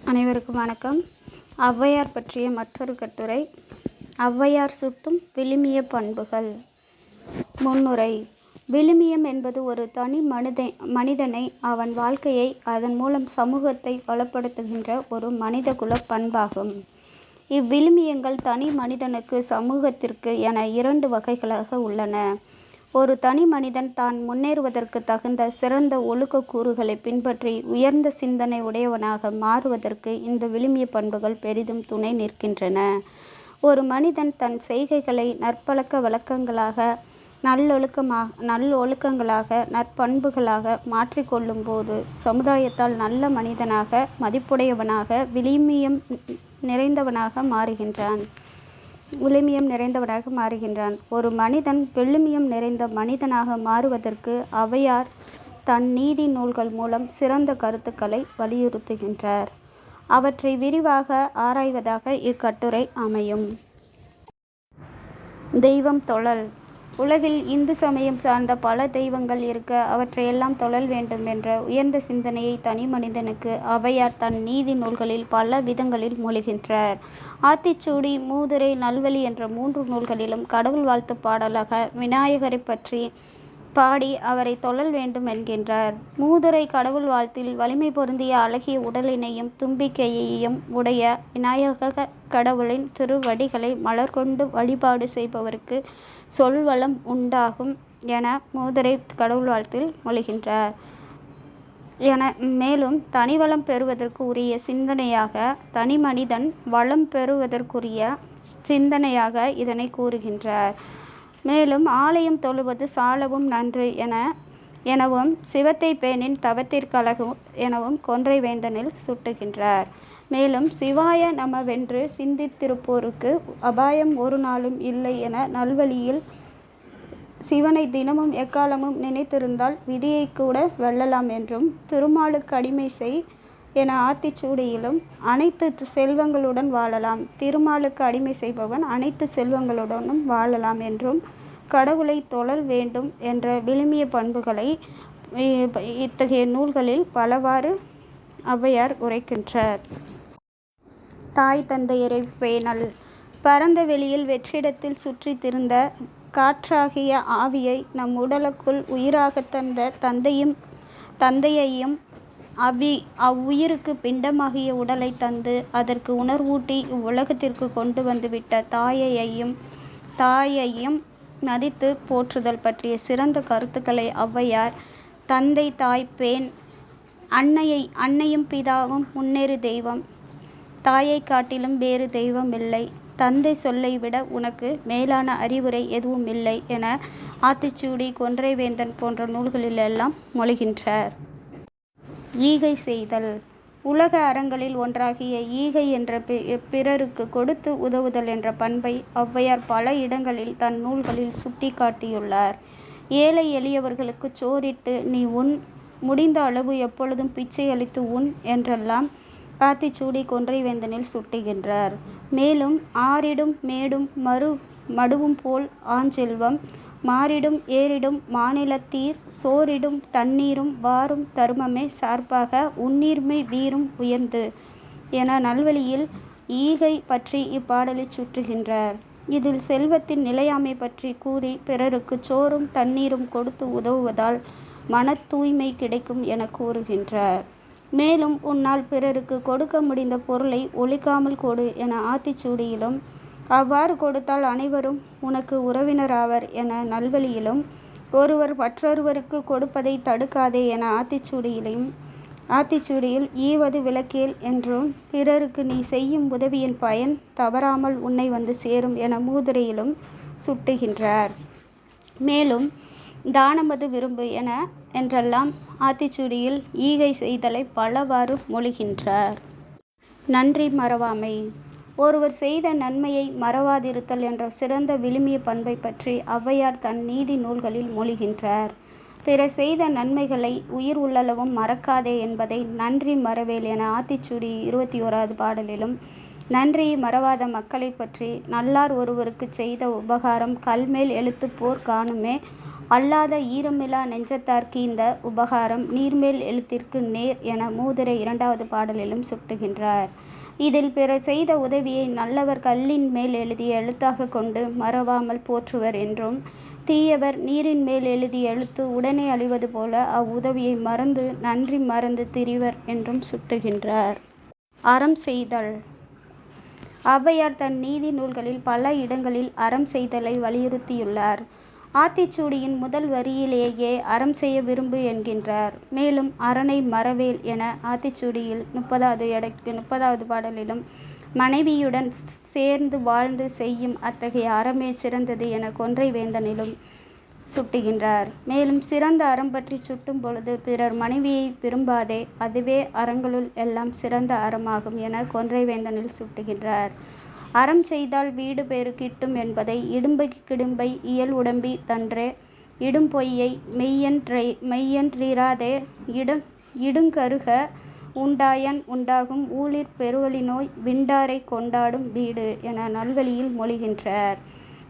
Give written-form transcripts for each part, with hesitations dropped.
அனைவருக்கும் வணக்கம். ஔவையார் பற்றிய மற்றொரு கட்டுரை. ஔவையார் சுட்டும் விழுமிய பண்புகள். முன்னுரை. விழுமியம் என்பது ஒரு தனி மனிதனை, அவன் வாழ்க்கையை, அதன் மூலம் சமூகத்தை வளப்படுத்துகின்ற ஒரு மனிதகுல பண்பாகும். இவ்விழுமியங்கள் தனி மனிதனுக்கு, சமூகத்திற்கு என இரண்டு வகைகளாக உள்ளன. ஒரு தனி மனிதன் தான் முன்னேறுவதற்கு தகுந்த சிறந்த ஒழுக்க கூறுகளை பின்பற்றி உயர்ந்த சிந்தனை உடையவனாக மாறுவதற்கு இந்த விழுமிய பண்புகள் பெரிதும் துணை நிற்கின்றன. ஒரு மனிதன் தன் செய்கைகளை நற்பழக்க வழக்கங்களாக, நல்லொழுக்கங்களாக, நற்பண்புகளாக மாற்றிக்கொள்ளும் போது சமுதாயத்தால் நல்ல மனிதனாக, மதிப்புடையவனாக, விழுமியம் நிறைந்தவனாக மாறுகின்றான். ஒரு மனிதன் விழுமியம் நிறைந்த மனிதனாக மாறுவதற்கு ஔவையார் தன் நீதி நூல்கள் மூலம் சிறந்த கருத்துக்களை வலியுறுத்துகின்றார். அவற்றை விரிவாக ஆராய்வதாக இக்கட்டுரை அமையும். தெய்வம் தொழல். உலகில் இந்து சமயம் சார்ந்த பல தெய்வங்கள் இருக்க அவற்றையெல்லாம் தொழல் வேண்டும் என்ற உயர்ந்த சிந்தனையை தனி மனிதனுக்கு ஔவையார் தன் நீதி நூல்களில் பல விதங்களில் மொழிகின்றார். ஆத்திச்சூடி, மூதுரை, நல்வழி என்ற 3 நூல்களிலும் கடவுள் வாழ்த்து பாடலாக விநாயகரை பற்றி பாடி அவரை தொழல் வேண்டும் என்கின்றார். மூதுரை கடவுள் வாழ்த்தில் வலிமை பொருந்திய அழகிய உடலினையும் தும்பிக்கையையும் உடைய விநாயக கடவுளின் திருவடிகளை மலர் கொண்டு வழிபாடு செய்பவருக்கு சொல்வளம் உண்டாகும் என மூதுரை கடவுள் வாழ்த்தில் மொழிகின்றார். மேலும் தனிவளம் பெறுவதற்கு உரிய சிந்தனையாக, தனி மனிதன் வளம் பெறுவதற்குரிய சிந்தனையாக இதனை கூறுகின்றார். மேலும் ஆலயம் தொழுவது சாலவும் நன்று எனவும், சிவத்தை பேணின் தவத்திற்கழகு எனவும் கொன்றை வேந்தனில் சுட்டுகின்றார். மேலும் சிவாய நமவென்று சிந்தித்திருப்போருக்கு அபாயம் ஒரு நாளும் இல்லை என நல்வழியில் சிவனை தினமும் எக்காலமும் நினைத்திருந்தால் விதியை கூட வெல்லலாம் என்றும், திருமாலுக்கு அடிமை செய் என ஆத்திச்சூடியிலும் அனைத்து செல்வங்களுடன் வாழலாம், திருமாலுக்கு அடிமை செய்பவன் அனைத்து செல்வங்களுடனும் வாழலாம் என்றும் கடவுளை தொழல் வேண்டும் என்ற விழுமிய பண்புகளை இத்தகைய நூல்களில் பலவாறு ஔவையார் உரைக்கின்றார். தாய் தந்தையரை பேணல். பரந்த வெளியில் வெற்றிடத்தில் சுற்றி திரிந்த காற்றாகிய ஆவியை நம் உடலுக்குள் உயிராக தந்த தந்தையையும் அவ்வுயிருக்கு பிண்டமாகிய உடலை தந்து அதற்கு உணர்வூட்டி இவ்வுலகத்திற்கு கொண்டு வந்துவிட்ட தாயையும் மதித்து போற்றுதல் பற்றிய சிறந்த கருத்துக்களை ஔவையார் தந்தை தாய் பேண். அன்னையும் பிதாவும் முன்னேறு தெய்வம், தாயை காட்டிலும் வேறு தெய்வம் இல்லை, தந்தை சொல்லை விட உனக்கு மேலான அறிவுரை எதுவும் இல்லை என ஆத்திச்சூடி, கொன்றை வேந்தன் போன்ற நூல்களிலெல்லாம் மொழிகின்றார். ஈகை செய்தல். உலக அறங்களில் ஒன்றாகிய ஈகை என்ற பிறருக்கு கொடுத்து உதவுதல் என்ற பண்பை ஔவையார் பல இடங்களில் தன் நூல்களில் சுட்டி காட்டியுள்ளார். ஏழை எளியவர்களுக்கு சோறிட்டு நீ உண், முடிந்த அளவு எப்பொழுதும் பிச்சை அளித்து உண் என்றெல்லாம் ஆத்திச்சூடி, கொன்றை வேந்தனில் சுட்டுகின்றார். மேலும் ஆறிடும் மேடும் மடுவும் போல் ஆஞ்செல்வம், மாறிடும் ஏறிடும் மாநிலத்தீர், சோறிடும் தண்ணீரும் வாரும் தருமமே சார்பாக, உன்னீர்மை வீரும் உயர்ந்து என நல்வழியில் ஈகை பற்றி இப்பாடலில் சுற்றுகின்றார். இதில் செல்வத்தின் நிலையாமை பற்றி கூறி பிறருக்கு சோறும் தண்ணீரும் கொடுத்து உதவுவதால் மன தூய்மை கிடைக்கும் என கூறுகின்றார். மேலும் உன்னால் பிறருக்கு கொடுக்க முடிந்த பொருளை ஒழிக்காமல் கொடு என ஆத்திச்சூடியிலும், அவ்வாறு கொடுத்தால் அனைவரும் உனக்கு உறவினராவர் என நல்வழியிலும், ஒருவர் மற்றொருவருக்கு கொடுப்பதை தடுக்காதே என ஆத்திச்சூடியில் ஈவது விளக்கேல் என்றும், பிறருக்கு நீ செய்யும் உதவியின் பயன் தவறாமல் உன்னை வந்து சேரும் என மூதுரையிலும் சுட்டுகின்றார். மேலும் தானமது விரும்பு என்றெல்லாம் ஆத்திச்சூடியில் ஈகை செய்தலை பலவாறு மொழிகின்றார். நன்றி மறவாமை. ஒருவர் செய்த நன்மையை மறவாதிருத்தல் என்ற சிறந்த விழுமிய பண்பை பற்றி ஔவையார் தன் நீதி நூல்களில் மொழிகின்றார். பிறர் செய்த நன்மைகளை உயிர் உள்ளளவும் மறக்காதே என்பதை நன்றி மறவேல் என ஆத்திச்சூடி 21வது பாடலிலும், நன்றி மறவாத மக்களை பற்றி நல்லார் ஒருவருக்கு செய்த உபகாரம் கல்மேல் எழுத்து போர் காணுமே. அல்லாத ஈரமிலா நெஞ்சத்தார்க்கு இந்த உபகாரம் நீர்மேல் எழுத்திற்கு நேர் என மூதுரை 2வது பாடலிலும் சுட்டுகின்றார். இதில் பிறர் செய்த உதவியை நல்லவர் கல்லின் மேல் எழுதிய எழுத்தாக கொண்டு மறவாமல் போற்றுவர் என்றும், தீயவர் நீரின் மேல் எழுதிய எழுத்து உடனே அழிவது போல அவ்வுதவியை மறந்து நன்றி மறந்து திரிவர் என்றும் சுட்டுகின்றார். அறம் செய்தல். ஔவையார் தன் நீதி நூல்களில் பல இடங்களில் அறம் செய்தலை வலியுறுத்தியுள்ளார். ஆத்திச்சூடியின் முதல் வரியிலேயே அறம் செய்ய விரும்பு என்கின்றார். மேலும் அறனை மறவேல் என ஆத்திச்சூடியில் 30வது பாடலிலும், மனைவியுடன் சேர்ந்து வாழ்ந்து செய்யும் அத்தகைய அறமே சிறந்தது என கொன்றை வேந்தனிலும் சுட்டுகின்றார். மேலும் சிறந்த அறம் பற்றி சுட்டும் பொழுது பிறர் மனைவியை விரும்பாதே, அதுவே அறங்களுள் எல்லாம் சிறந்த அறமாகும் என கொன்றை வேந்தனில் சுட்டுகின்றார். அறம் செய்தால் வீடு பேறு கிட்டும் என்பதை இடும்பை கிடும்பை இயல் உடம்பி தன்றே இடும் பொய்யை மெய்யன்றீராதே இடுங்கருக உண்டாயன் உண்டாகும் ஊழிற் பெருவழி நோய் விண்டாரை கொண்டாடும் வீடு என நல்வழியில் மொழிகின்றார்.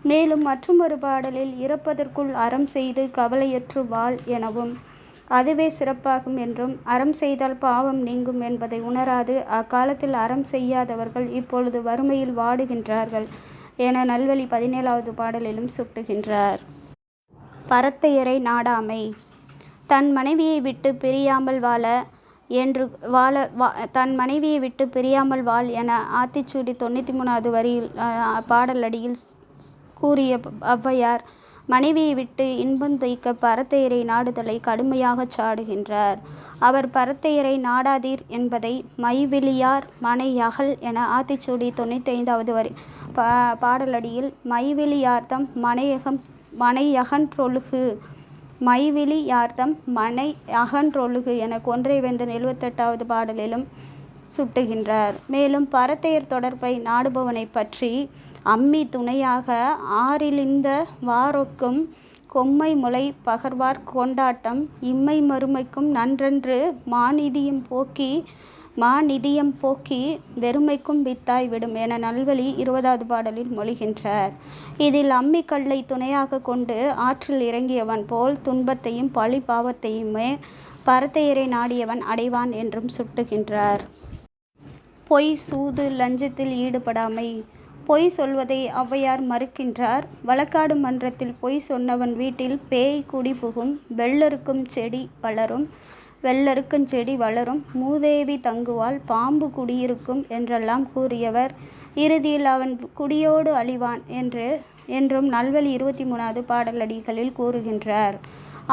மேலும் மற்றுமொரு பாடலில் இறப்பதற்குள் அறம் செய்து கவலையற்று வாழ் எனவும், அதுவே சிறப்பாகும் என்றும், அறம் செய்தால் பாவம் நீங்கும் என்பதை உணராது அக்காலத்தில் அறம் செய்யாதவர்கள் இப்பொழுது வறுமையில் வாடுகின்றார்கள் என நல்வழி 17வது பாடலிலும் சுட்டுகின்றார். பரத்தையரை நாடாமை. தன் மனைவியை விட்டு பிரியாமல் வாழ் என ஆத்திச்சூடி 93வது வரியில் பாடலடியில் கூறிய ஔவையார் மனைவியை விட்டு இன்பம் தைக்க பரத்தையரை நாடுதலை கடுமையாக சாடுகின்றார். அவர் பரத்தையரை நாடாதீர் என்பதை மைவிழியார் மனையகல் என ஆத்திச்சூடி 95வது பாடலடியில் மைவிழியார்தம் மனையகன்றொழுகு என கொன்றை வேந்தன் 78வது பாடலிலும் சுட்டுகின்றார். மேலும் பரத்தையர் தொடர்பை நாடுபவனை பற்றி அம்மி துணையாக ஆறிலிந்த வாரொக்கும் கொம்மை முலை பகர்வார் கொண்டாட்டம் இம்மை மறுமைக்கும் நன்றன்று மாநிதியம் போக்கி வெறுமைக்கும் வித்தாய் விடும் என நல்வழி 20வது பாடலில் மொழிகின்றார். இதில் அம்மி கல்லை துணையாக கொண்டு ஆற்றில் இறங்கியவன் போல் துன்பத்தையும் பழி பாவத்தையுமே பரத்தையரை நாடியவன் அடைவான் என்றும் சுட்டுகின்றார். பொய் சூது லஞ்சத்தில் ஈடுபடாமை. பொய் சொல்வதை ஔவையார் மறுக்கின்றார். வழக்காடு மன்றத்தில் பொய் சொன்னவன் வீட்டில் பேய் குடி புகும், வெள்ளருக்கும் செடி வளரும், மூதேவி தங்குவாள், பாம்பு குடியிருக்கும் என்றெல்லாம் கூறியவர் இறுதியில் அவன் குடியோடு அழிவான் என்றும் நல்வழி 23வது பாடலடிகளில் கூறுகின்றார்.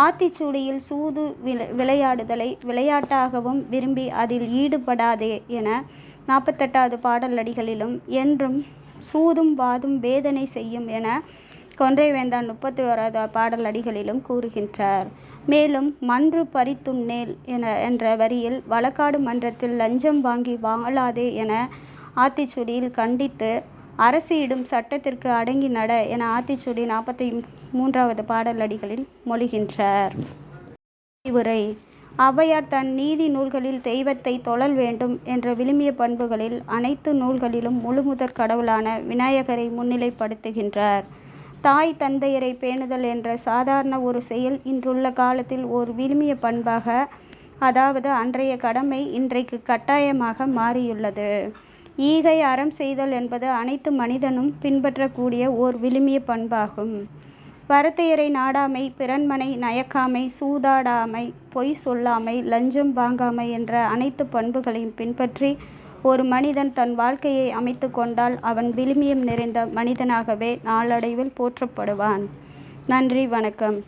ஆத்திச்சூடியில் சூது விளையாடுதலை விளையாட்டாகவும் விரும்பி அதில் ஈடுபடாதே என 48வது பாடலடிகளிலும், என்றும் சூதும் வாதும் வேதனை செய்யும் என கொன்றை வேந்தன் 31வது பாடலடிகளிலும் கூறுகின்றார். மேலும் மன்று பறித்துண்ணேல் என்ற வரியில் வழக்காடு மன்றத்தில் லஞ்சம் வாங்கி வாழாதே என ஆத்திச்சூடியில் கண்டித்து, அரசு இடும் சட்டத்திற்கு அடங்கி நட என ஆத்திச்சூடி 43வது பாடலடிகளில் மொழிகின்றார். அறிவுரை. ஔவையார் தன் நீதி நூல்களில் தெய்வத்தை தொழல் வேண்டும் என்ற விழுமிய பண்புகளில் அனைத்து நூல்களிலும் முழுமுதற் கடவுளான விநாயகரை முன்னிலைப்படுத்துகின்றார். தாய் தந்தையரை பேணுதல் என்ற சாதாரண ஒரு செயல் இன்றுள்ள காலத்தில் ஓர் விழுமிய பண்பாக, அதாவது அன்றைய கடமை இன்றைக்கு கட்டாயமாக மாறியுள்ளது. ஈகை அறம் செய்தல் என்பது அனைத்து மனிதனும் பின்பற்றக்கூடிய ஓர் விழுமிய பண்பாகும். பரத்தையரை நாடாமை, பிறன்மனை நயக்காமை, சூதாடாமை, பொய் சொல்லாமை, லஞ்சம் வாங்காமை என்ற அனைத்து பண்புகளையும் பின்பற்றி ஒரு மனிதன் தன் வாழ்க்கையை அமைத்து கொண்டால் அவன் விழுமியம் நிறைந்த மனிதனாகவே நாளடைவில் போற்றப்படுவான். நன்றி, வணக்கம்.